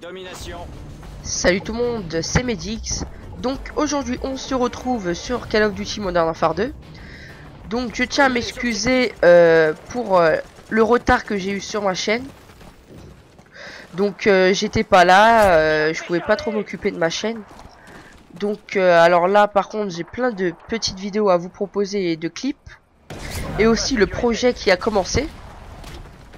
Domination. Salut tout le monde, c'est Medix. Donc aujourd'hui on se retrouve sur Call of Duty Modern Warfare 2. Donc je tiens à m'excuser pour le retard que j'ai eu sur ma chaîne. Donc j'étais pas là, je pouvais pas trop m'occuper de ma chaîne. Donc alors là par contre j'ai plein de petites vidéos à vous proposer et de clips. Et aussi le projet qui a commencé.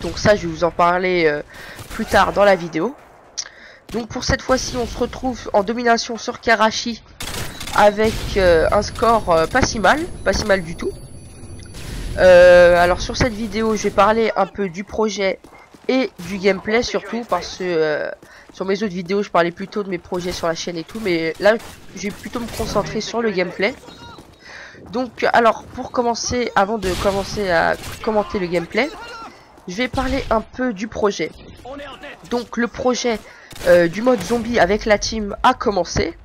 Donc ça je vais vous en parler plus tard dans la vidéo. Donc pour cette fois-ci on se retrouve en domination sur Karachi avec un score pas si mal du tout. Alors sur cette vidéo je vais parler un peu du projet et du gameplay surtout parce que sur mes autres vidéos je parlais plutôt de mes projets sur la chaîne et tout, mais là je vais plutôt me concentrer sur le gameplay. Donc alors pour commencer, avant de commencer à commenter le gameplay, je vais parler un peu du projet. Donc le projet du mode zombie avec la team a commencé.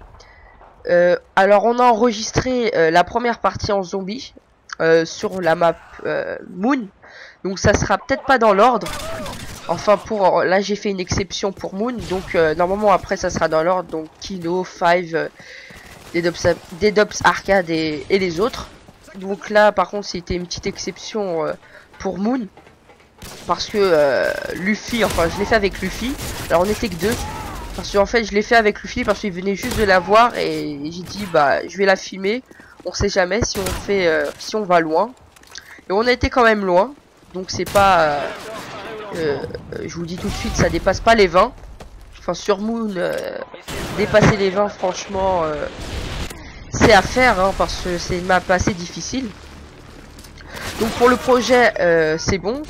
Alors on a enregistré la première partie en zombie sur la map Moon. Donc ça sera peut-être pas dans l'ordre. Enfin pour là j'ai fait une exception pour Moon. Donc normalement après ça sera dans l'ordre. Donc Kino, Five, Dead Ops Arcade et les autres. Donc là par contre c'était une petite exception pour Moon. Parce que Luffy, enfin je l'ai fait avec Luffy. Alors on était que deux. Parce qu'en fait je l'ai fait avec Luffy parce qu'il venait juste de la voir. Et j'ai dit bah je vais la filmer. On sait jamais si on fait si on va loin. Et on a été quand même loin. Donc c'est pas je vous dis tout de suite, ça dépasse pas les 20. Enfin sur Moon dépasser les 20 franchement c'est à faire hein, parce que c'est une map assez difficile. Donc pour le projet c'est bon.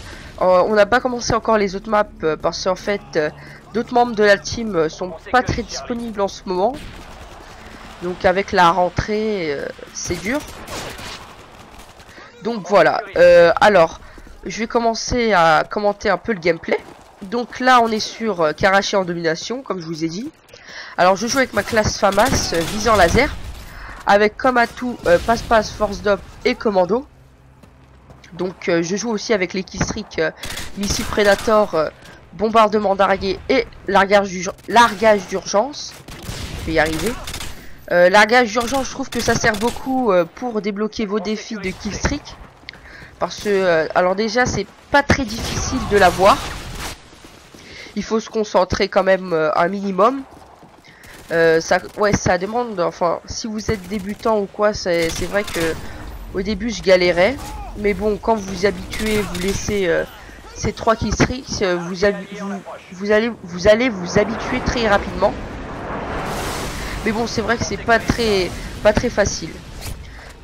On n'a pas commencé encore les autres maps parce qu'en fait d'autres membres de la team sont pas très disponibles en ce moment. Donc avec la rentrée c'est dur. Donc voilà. Alors je vais commencer à commenter un peu le gameplay. Donc là on est sur Karachi en domination comme je vous ai dit. Alors je joue avec ma classe FAMAS visant laser. Avec comme atout passe-passe, force d'op et commando. Donc je joue aussi avec les killstreaks missile Predator, bombardement d'araignée et largage d'urgence. Je vais y arriver. Largage d'urgence, je trouve que ça sert beaucoup pour débloquer vos défis de killstreak. Parce que alors déjà c'est pas très difficile de l'avoir. Il faut se concentrer quand même un minimum. Ça demande, enfin si vous êtes débutant ou quoi, c'est vrai que au début je galérais. Mais bon, quand vous vous habituez, vous laissez ces 3 killstreaks, vous allez vous habituer très rapidement. Mais bon, c'est vrai que c'est pas très facile.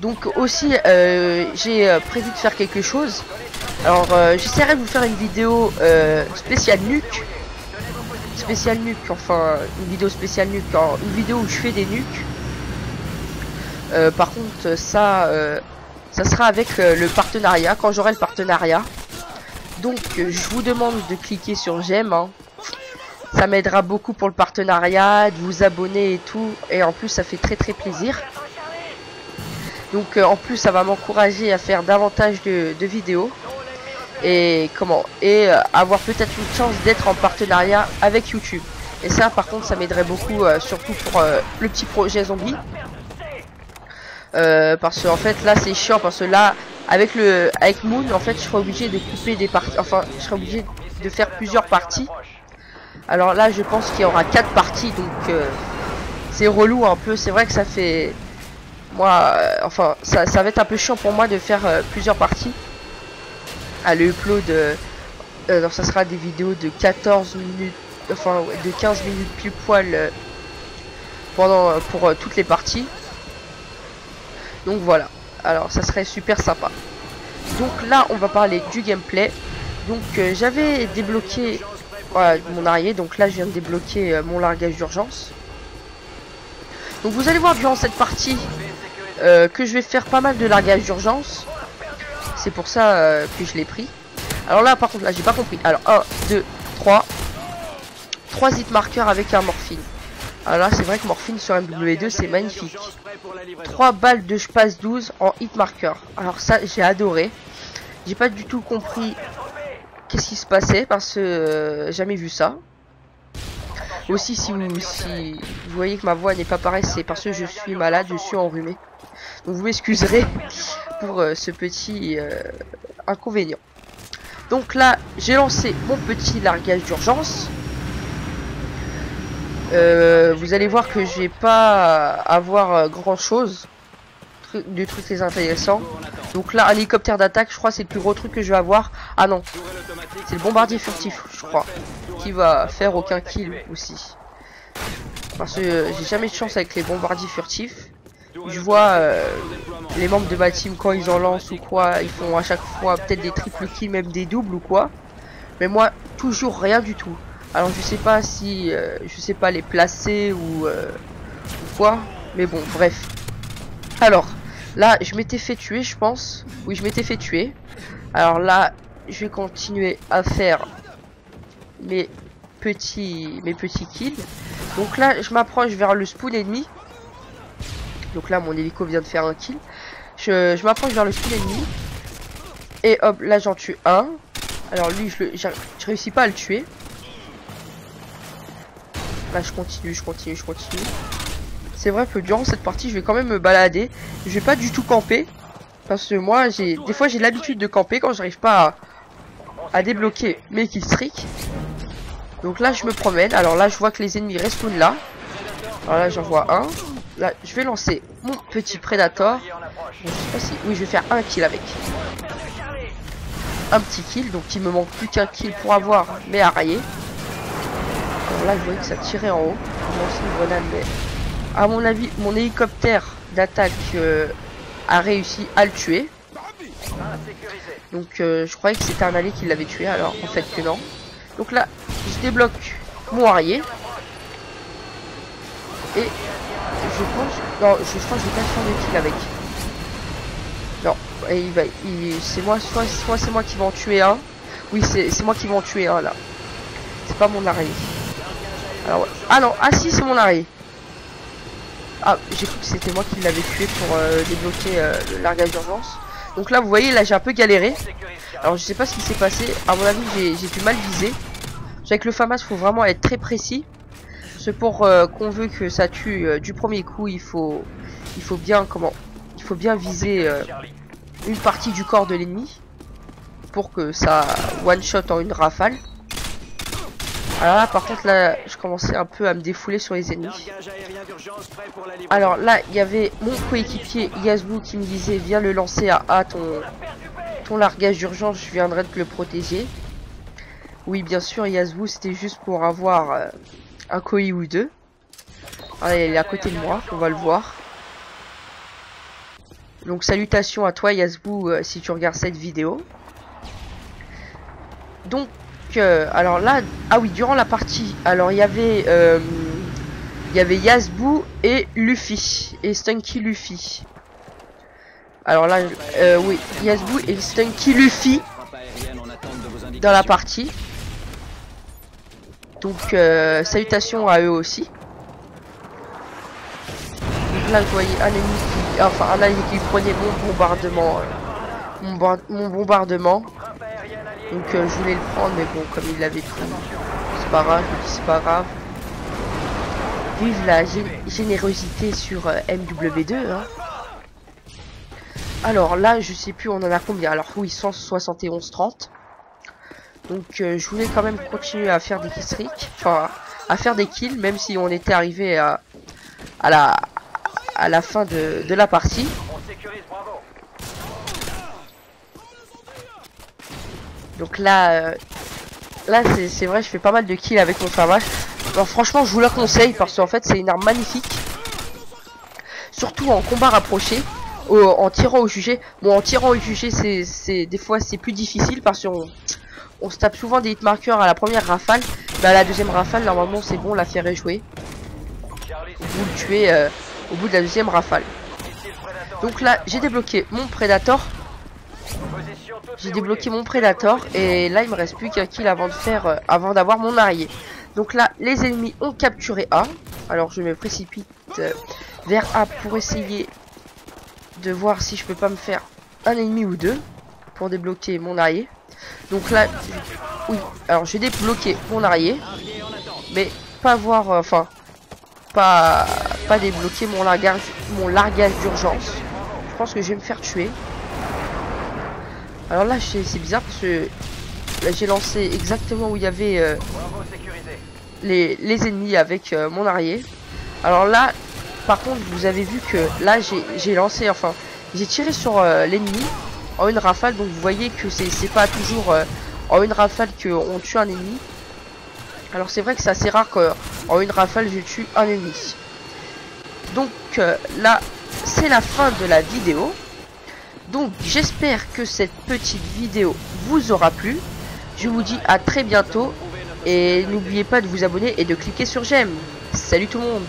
Donc aussi, j'ai prévu de faire quelque chose. Alors, j'essaierai de vous faire une vidéo spéciale nuque. Enfin, une vidéo spéciale nuque, une vidéo où je fais des nuques. Par contre, ça sera avec le partenariat, quand j'aurai le partenariat. Donc je vous demande de cliquer sur j'aime hein. Ça m'aidera beaucoup pour le partenariat, de vous abonner et tout. Et en plus ça fait très plaisir. Donc en plus ça va m'encourager à faire davantage de vidéos. Et avoir peut-être une chance d'être en partenariat avec YouTube. Et ça par contre ça m'aiderait beaucoup, surtout pour le petit projet zombie. Parce que en fait là c'est chiant parce que là avec Moon en fait je serai obligé de couper des parties, enfin je serai obligé de faire plusieurs parties. Alors là je pense qu'il y aura 4 parties donc c'est relou un peu, c'est vrai que ça fait moi enfin ça va être un peu chiant pour moi de faire plusieurs parties. À le upload alors ça sera des vidéos de 14 minutes, enfin de 15 minutes pile poil pour toutes les parties. Donc voilà, alors ça serait super sympa. Donc là on va parler du gameplay. Donc j'avais débloqué voilà, mon araignée. Donc là je viens de débloquer mon largage d'urgence. Donc vous allez voir durant cette partie que je vais faire pas mal de largage d'urgence. C'est pour ça que je l'ai pris. Alors là par contre là j'ai pas compris. Alors 1, 2, 3 hit marqueurs avec un morphine. Alors là c'est vrai que morphine sur MW2 c'est magnifique. 3 balles de je passe 12 en hit marker. Alors ça j'ai adoré. J'ai pas du tout compris qu'est-ce qui se passait parce que jamais vu ça. Aussi, si vous voyez que ma voix n'est pas pareille, c'est parce que je suis malade, je suis enrhumé. Donc vous m'excuserez pour ce petit inconvénient. Donc là, j'ai lancé mon petit largage d'urgence. Vous allez voir que je vais pas avoir grand chose de trucs très intéressants. Donc là, un hélicoptère d'attaque, je crois c'est le plus gros truc que je vais avoir. Ah non, c'est le bombardier furtif, je crois, qui va faire aucun kill aussi. Parce que j'ai jamais de chance avec les bombardiers furtifs. Je vois les membres de ma team quand ils en lancent ou quoi, ils font à chaque fois peut-être des triples kills, même des doubles ou quoi. Mais moi, toujours rien du tout. Alors je sais pas si, je sais pas les placer ou quoi. Mais bon, bref. Alors, là, je m'étais fait tuer, je pense. Oui, je m'étais fait tuer. Alors là, je vais continuer à faire mes petits kills. Donc là, je m'approche vers le spawn ennemi. Donc là, mon hélico vient de faire un kill. Je m'approche vers le spawn ennemi. Et hop, là, j'en tue un. Alors lui, je réussis pas à le tuer. Là, je continue. C'est vrai que durant cette partie, je vais quand même me balader. Je vais pas du tout camper. Parce que moi, des fois, j'ai l'habitude de camper quand j'arrive pas à débloquer mes killstreaks. Donc là, je me promène. Alors là, je vois que les ennemis respawnent là. Alors là, j'en vois un. Là, je vais lancer mon petit Predator. Je sais pas si... Oui, je vais faire un kill avec. Un petit kill. Donc, il me manque plus qu'un kill pour avoir mes araillés. Alors là, je voyais que ça tirait en haut. Je lance une grenade, mais... À mon avis, mon hélicoptère d'attaque a réussi à le tuer. Donc, je croyais que c'était un allié qui l'avait tué. Alors, en fait, que non. Donc là, je débloque mon arrière. Et je pense... Non, je crois que je vais pas faire de kill avec. Non, et c'est moi, soit c'est moi qui vais en tuer un. Oui, c'est moi qui vais en tuer un là. C'est pas mon arrière. Alors, ouais. Ah non, ah si, c'est mon arrière. Ah, j'ai cru que c'était moi qui l'avais tué pour débloquer le largage d'urgence. Donc là, vous voyez, là, j'ai un peu galéré. Alors, je sais pas ce qui s'est passé. À mon avis, j'ai du mal visé. Avec le FAMAS, il faut vraiment être très précis. C'est pour qu'on veut que ça tue du premier coup, il faut bien viser une partie du corps de l'ennemi pour que ça one shot en une rafale. Alors là, par contre, là, je commençais un peu à me défouler sur les ennemis. Alors là, il y avait mon coéquipier Yazbou qui me disait viens le lancer à A, ton largage d'urgence, je viendrai te le protéger. Oui, bien sûr, Yazbou, c'était juste pour avoir un coï ou deux. Ah, il est à côté de moi, on va le voir. Donc salutations à toi Yazbou si tu regardes cette vidéo. Donc alors là, ah oui, durant la partie, alors il y avait Yazbou et Luffy et Stunky Luffy. Alors là, oui, Yazbou et Stunky Luffy dans la partie. Donc salutations à eux aussi. Donc là, je voyais un ennemi qui, enfin un allié qui prenait mon bombardement, mon bombardement. Donc je voulais le prendre, mais bon, comme il l'avait pris, c'est pas grave, je me dis c'est pas grave. Vive la générosité sur MW2, hein. Alors là, je sais plus, on en a combien. Alors oui, 171-30. Donc je voulais quand même continuer à faire des killstreaks, enfin à faire des kills, même si on était arrivé à la fin de la partie. Donc là, c'est vrai, je fais pas mal de kills avec mon FAMAS. Alors franchement, je vous la conseille parce qu'en fait, c'est une arme magnifique. Surtout en combat rapproché, en tirant au jugé. Bon, en tirant au jugé, des fois c'est plus difficile parce qu'on se tape souvent des hitmarkers à la première rafale. Mais à la deuxième rafale, normalement, c'est bon, l'affaire est jouée. Vous le tuez au bout de la deuxième rafale. Donc là, j'ai débloqué mon Predator. Et là il me reste plus qu'un kill avant d'avoir mon arrière. Donc là les ennemis ont capturé A. Alors je me précipite vers A pour essayer de voir si je peux pas me faire un ennemi ou deux pour débloquer mon arrière. Donc là oui, alors j'ai débloqué mon arrière, mais pas avoir, enfin, pas débloquer mon largage d'urgence. Je pense que je vais me faire tuer. Alors là, c'est bizarre parce que là, j'ai lancé exactement où il y avait les ennemis avec mon arrière. Alors là, par contre, vous avez vu que là, j'ai lancé, enfin, j'ai tiré sur l'ennemi en une rafale. Donc vous voyez que c'est pas toujours en une rafale qu'on tue un ennemi. Alors c'est vrai que c'est assez rare qu'en une rafale je tue un ennemi. Donc là c'est la fin de la vidéo. Donc j'espère que cette petite vidéo vous aura plu. Je vous dis à très bientôt. Et n'oubliez pas de vous abonner et de cliquer sur j'aime. Salut tout le monde.